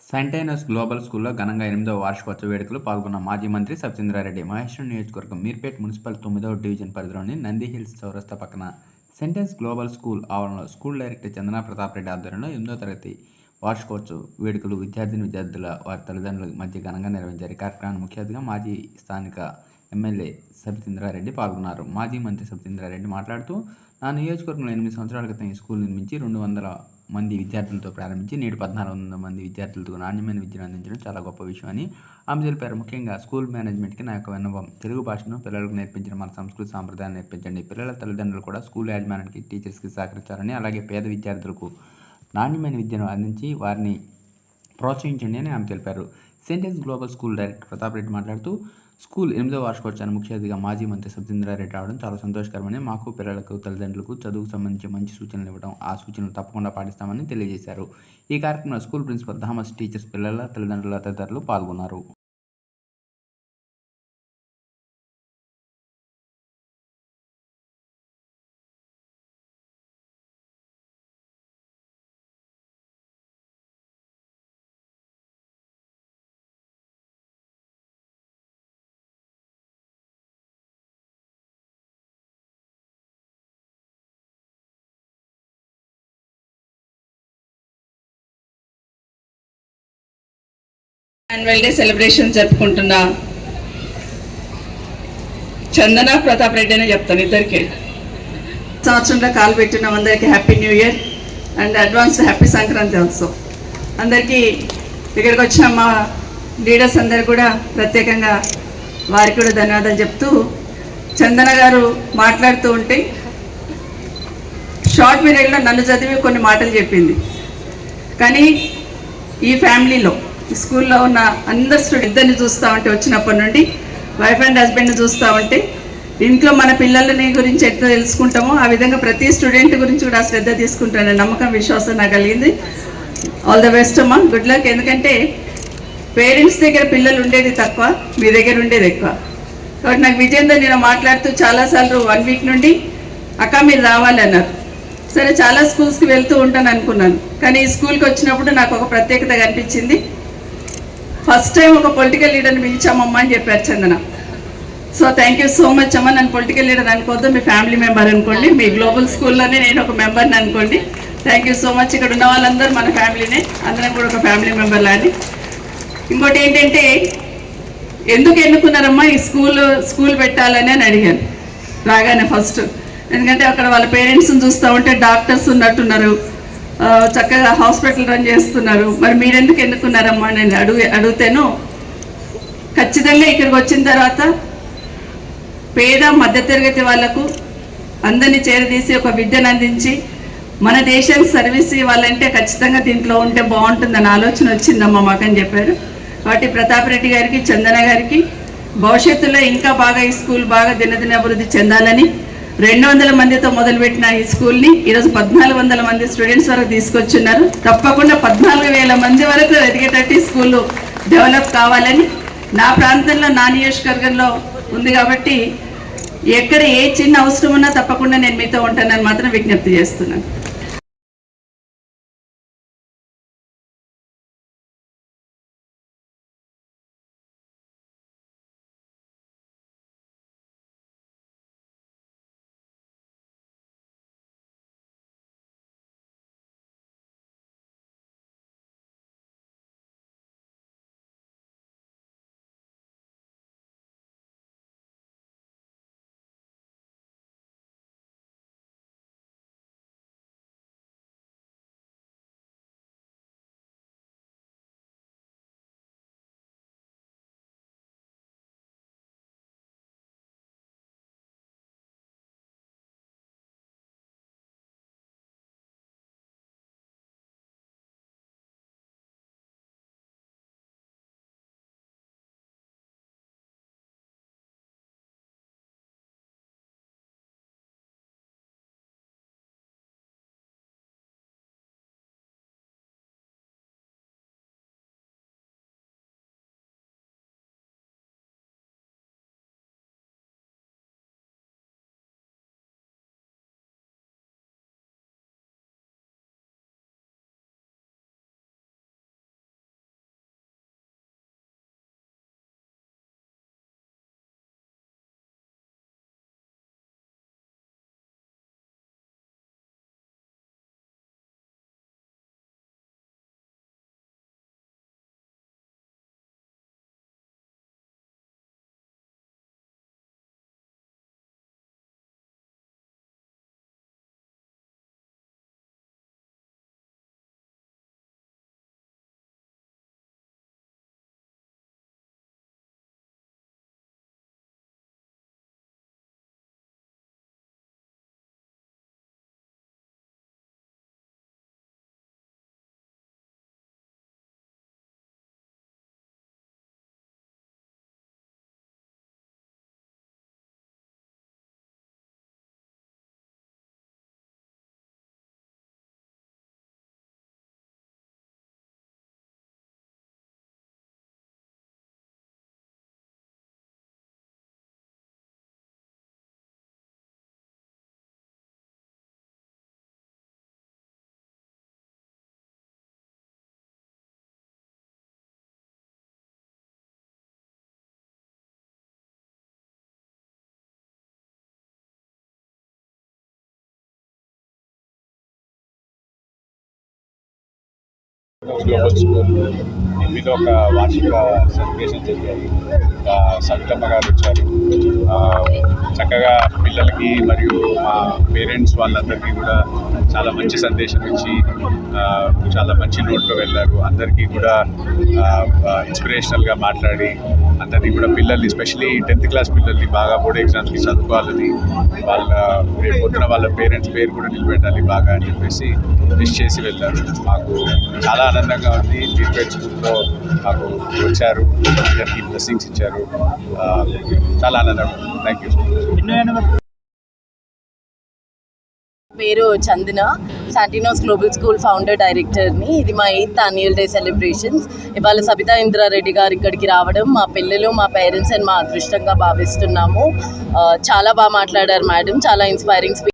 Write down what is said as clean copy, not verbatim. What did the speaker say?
సెంటైనస్ global స్కూల్లో ఘనంగా 8వ వార్షికోత్సవ వేడుకలు పాల్గొన్న మాజీ మంత్రి సత్యేంద్రారెడ్డి. మహేశ్వరం నియోజకవర్గం మీర్పేట్ మున్సిపల్ 9వ డివిజన్ పరిధిలోని నందిహిల్స్ చౌరస్తా పక్కన సెంటైనస్ గ్లోబల్ స్కూల్ ఆవరణలో స్కూల్ డైరెక్టర్ చందనా ప్రతాప్ రెడ్డి ఆధ్వర్యంలో 8వ తరగతి వార్షికోత్సవ వేడుకలు విద్యార్థుల వారి తల్లిదండ్రుల మధ్య ఘనంగా నిర్వహించారు. ఈ కార్యక్రమానికి ముఖ్య అతిథిగా మాజీ స్థానిక ఎమ్మెల్యే సబితేంద్రారెడ్డి పాల్గొన్నారు. మాజీ మంత్రి సబితేంద్రారెడ్డి మాట్లాడుతూ, నా నియోజకవర్గంలో 8 సంవత్సరాల క్రితం ఈ స్కూల్ నిర్మించి 200 మంది విద్యార్థులతో ప్రారంభించి నేడు 1400 మంది విద్యార్థులతో నాణ్యమైన విద్యను అందించడం చాలా గొప్ప విషయం అని ఆమె తెలిపారు. ముఖ్యంగా స్కూల్ మేనేజ్మెంట్కి నా యొక్క విన్నపం, తెలుగు భాషను పిల్లలకు నేర్పించడం, మన సంస్కృతి సాంప్రదాయాన్ని నేర్పించండి. పిల్లల తల్లిదండ్రులు కూడా స్కూల్ యాజమాన్యానికి, టీచర్స్కి సహకరించాలని, అలాగే పేద విద్యార్థులకు నాణ్యమైన విద్యను అందించి వారిని ప్రోత్సహించండి అని ఆమె తెలిపారు. Sentence global school director Pratap Reddy మాట్లాడుతూ, స్కూల్ 8వ వార్షికోత్సవానికి ముఖ్య అతిథిగా మాజీ మంత్రి సత్యేంద్రారెడ్డి రావడం చాలా సంతోషకరమని, మాకు పిల్లలకు తల్లిదండ్రులకు చదువుకు సంబంధించి మంచి సూచనలు ఇవ్వడం, ఆ సూచనలు తప్పకుండా పాటిస్తామని తెలియజేశారు. ఈ కార్యక్రమంలో స్కూల్ ప్రిన్సిపల్ థామస్, టీచర్స్, పిల్లల తల్లిదండ్రుల తదితరులు పాల్గొన్నారు. యాన్యువల్ డే సెలబ్రేషన్ జరుపుకుంటున్నా చందన ప్రతాప్ రెడ్డి అనే చెప్తాను ఇద్దరికి. సంవత్సరంలో కాలు పెట్టిన అందరికీ happy new year and advance happy Sankranti also. అందరికీ ఇక్కడికి వచ్చిన మా లీడర్స్ అందరు కూడా ప్రత్యేకంగా వారికి కూడా ధన్యవాదాలు చెప్తూ, చందన గారు మాట్లాడుతూ ఉంటే షార్ట్ పీరియడ్లో నన్ను చదివి కొన్ని మాటలు చెప్పింది. కానీ ఈ ఫ్యామిలీలో స్కూల్లో ఉన్న అందరు స్టూడెంట్ ఇద్దరిని చూస్తూ ఉంటే, వచ్చినప్పటి నుండి వైఫ్ అండ్ హస్బెండ్ని చూస్తూ ఉంటే, ఇంట్లో మన పిల్లలని గురించి ఎట్లా తెలుసుకుంటామో ఆ విధంగా ప్రతి స్టూడెంట్ గురించి కూడా శ్రద్ధ తీసుకుంటానని నమ్మకం, విశ్వాసం నాకు కలిగింది. ఆల్ ద బెస్ట్ అమ్మా, గుడ్ లక్. ఎందుకంటే పేరెంట్స్ దగ్గర పిల్లలు ఉండేది తక్కువ, మీ దగ్గర ఉండేది ఎక్కువ. కాబట్టి నాకు విజేందర్ నేను మాట్లాడుతూ చాలాసార్లు 1 వీక్ నుండి అక్క మీరు రావాలి అన్నారు. సరే, చాలా స్కూల్స్కి వెళ్తూ ఉంటాను అనుకున్నాను, కానీ ఈ స్కూల్కి వచ్చినప్పుడు నాకు ఒక ప్రత్యేకత కనిపించింది. ఫస్ట్ టైం ఒక పొలిటికల్ లీడర్ని పిలిచామమ్మా అని చెప్పారు Chandana. So thank you so much అమ్మ. నన్ను పొలిటికల్ లీడర్ అనుకోవద్దు, మీ ఫ్యామిలీ మెంబర్ అనుకోండి, మీ గ్లోబల్ స్కూల్లోనే నేను ఒక మెంబర్ని అనుకోండి. Thank you so much. ఇక్కడ ఉన్న వాళ్ళందరూ మన ఫ్యామిలీనే, అందరం కూడా ఒక ఫ్యామిలీ మెంబర్ లాంటి. ఇంకోటి ఏంటంటే, ఎందుకు ఎన్నుకున్నారమ్మా ఈ స్కూల్ పెట్టాలని అని అడిగాను రాగానే ఫస్ట్. ఎందుకంటే అక్కడ వాళ్ళ పేరెంట్స్ని చూస్తూ ఉంటే డాక్టర్స్ ఉన్నట్టున్నారు, చక్కగా హాస్పిటల్ రన్ చేస్తున్నారు. మరి మీరెందుకు ఎన్నుకున్నారమ్మా నేను అడుగుతాను. ఖచ్చితంగా ఇక్కడికి వచ్చిన తర్వాత పేద మధ్యతరగతి వాళ్లకు అందరినీ చేరదీసి ఒక విద్యను అందించి మన దేశానికి సర్వీస్ ఇవ్వాలంటే ఖచ్చితంగా దీంట్లో ఉంటే బాగుంటుందని ఆలోచన వచ్చిందమ్మా మాకని చెప్పారు. కాబట్టి ప్రతాప్ రెడ్డి గారికి, చందన గారికి భవిష్యత్తులో ఇంకా బాగా ఈ స్కూల్ బాగా దినదిన అభివృద్ధి చెందాలని, 200 మందితో మొదలుపెట్టిన ఈ స్కూల్ని ఈరోజు 1400 మంది స్టూడెంట్స్ వరకు తీసుకొచ్చున్నారు. తప్పకుండా 14,000 మంది వరకు ఎదిగేటట్టు ఈ స్కూల్ డెవలప్ కావాలని, నా ప్రాంతంలో నా నియోజకవర్గంలో ఉంది కాబట్టి ఎక్కడ ఏ చిన్న అవసరం ఉన్నా తప్పకుండా నేను మీతో ఉంటానని మాత్రం విజ్ఞప్తి చేస్తున్నాను. గ్లోబల్ స్కూల్ మీద ఒక వార్షిక సెలబ్రేషన్ జరిగాయి. సవితమ్మ గారు వచ్చారు. చక్కగా పిల్లలకి మరియు మా పేరెంట్స్ వాళ్ళందరికీ కూడా చాలా మంచి సందేశం ఇచ్చి చాలా మంచి నోట్లో వెళ్ళారు. అందరికీ కూడా ఇన్స్పిరేషనల్గా మాట్లాడి అందరినీ కూడా పిల్లల్ని ఎస్పెషలీ 10th క్లాస్ పిల్లల్ని బాగా బోర్డ్ ఎగ్జామ్స్కి చదువుకోవాలని, వాళ్ళ రేపు పొద్దున వాళ్ళ పేరెంట్స్ పేరు కూడా నిలబెట్టాలి బాగా అని చెప్పేసి విష్ చేసి వెళ్ళారు. మాకు చాలా ఆనందంగా ఉంది. మీర్పేట్ స్కూల్లో మాకు వచ్చారు, అందరికీ బ్లెస్సింగ్స్ ఇచ్చారు. చాలా ఆనందంగా ఉంది. Thank you. పేరు చందన, శాంటినోస్ గ్లోబల్ స్కూల్ ఫౌండర్ డైరెక్టర్ని. ఇది మా 8th యాన్యువల్ డే సెలబ్రేషన్స్. ఇవాళ సబితా ఇంద్రారెడ్డి గారు ఇక్కడికి రావడం మా పిల్లలు, మా పేరెంట్స్ అండ్ మా అదృష్టంగా భావిస్తున్నాము. చాలా బాగా మాట్లాడారు మేడం, చాలా ఇన్స్పైరింగ్